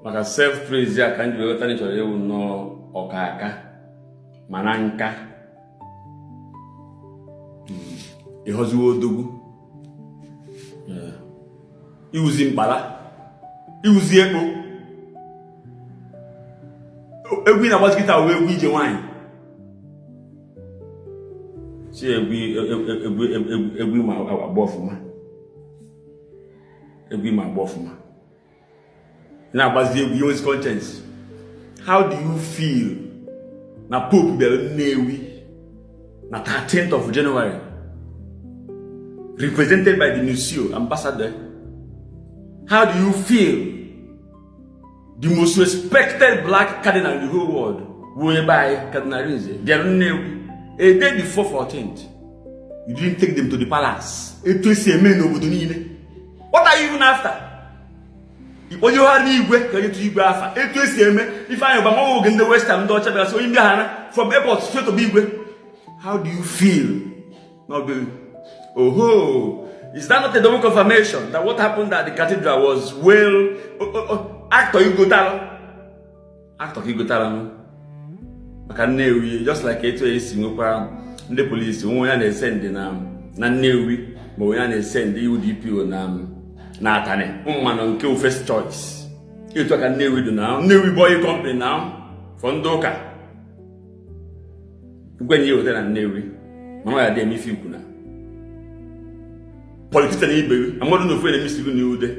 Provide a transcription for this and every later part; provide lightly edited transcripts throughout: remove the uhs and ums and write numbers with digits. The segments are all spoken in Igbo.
maka self praise ya ka ndị weweta ni chọrọ ewu no ọkaka mana nka ihoziwo odogwu iwuzi mkpara iwuzi ekpo egwu na gbazikita we egwu ije nwanyị si egwu ma agba ọfụma egwu ma agba ọfụma na agbazi egwu use conscience. How do you feel na Pope bịara Nnewi na 13th of January represented by the Nuncio ambassador? How do you feel the most respected black cardinal in the whole world, whereby Cardinal Rinze, bịara Nnewi a day before 14th? You didn't take them to the palace. What are you even after? When you had Igwe, can you to Igwe Alpha? If I am in the Western Dutch, so in Ghana, from airport straight to Igwe. How do you feel? Not good. Oh, is that not a double confirmation that what happened at the cathedral was actor Igwe Talo? Just like Singapore, the police, when they send na Nnewi, but when they send the UDP na Atane, man on kill first choice. You talk a Nnewi do now, Nnewi boy company now, from Doka. When you tell Nnewi, Mama dem if you kuna. Politician Ibeto, I'm not no friend miss you new day.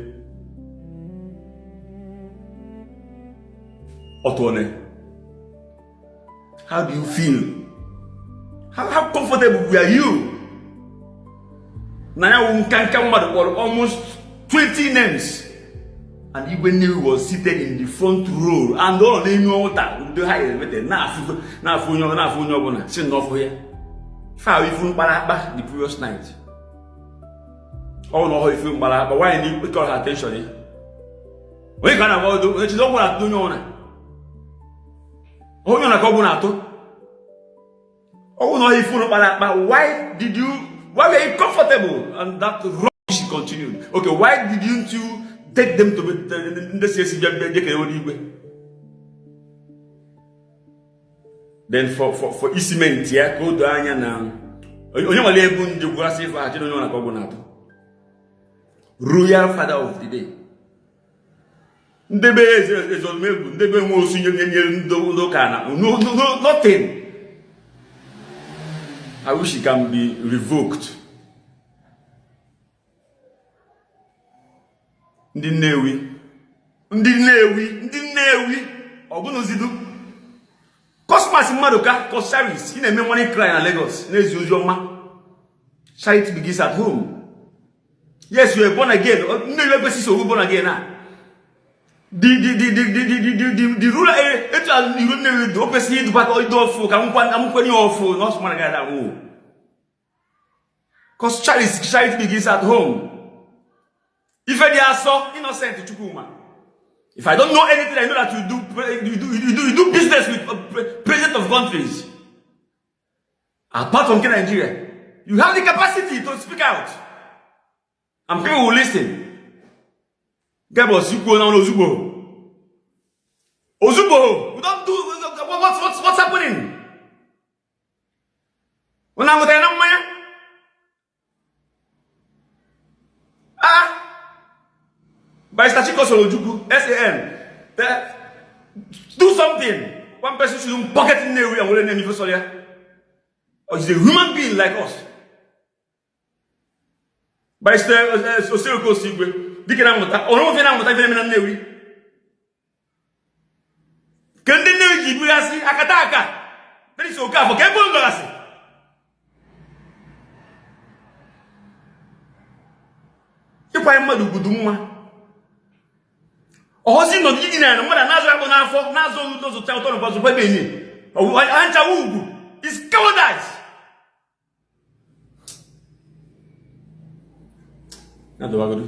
Otone. How do you feel? How comfortable were you? Now you can come almost 20 names. And Igwe Nnewi was seated in the front row. And all they know that the high elevator. Now sit off here. If I even back the previous night. Oh no, if you but why did you call her attention here? When you can't avoid it, you don't want to do no. Oh, you're not going to. Oh no, if you but why were you comfortable? And that rubbish continued. Okay, why didn't you take them to the CSC? Then for Isiment, yeah, go to Anya now. Royal Father of the Day. No, nothing. I wish it can be revoked. Ndi Nnewi. Ogunozidu. Cosmas Madoka, cause Charis. In a money cry in Lagos. Charity begins at home. Yes, you are born again. No, you born again now. The rural area, the opposite to back all door for not one guy that move. Because charity begins at home. If I are so innocent to Chukuma. If I don't know anything, I know that you do business with president of countries. Apart from Nigeria, you have the capacity to speak out. And people will listen. Ozubo. We don't do what's happening. When I'm with Maya. By Stachiko Solojuku, SAN. Do something. One person should pocket in the way and will name you for or is a human being like us. By Osiroko Sigwe. Dikena ono fena muta fena Nnewi. Kende Nnewi jibirasi akataka. Beni soka for kebo ngolasi. Ipa madu gudumma. Ohosi no gigina na mada nazo abo na afọ nazo uzo cha utono bazo pe benyi. Ancha ugu is cowardice. Na do agora.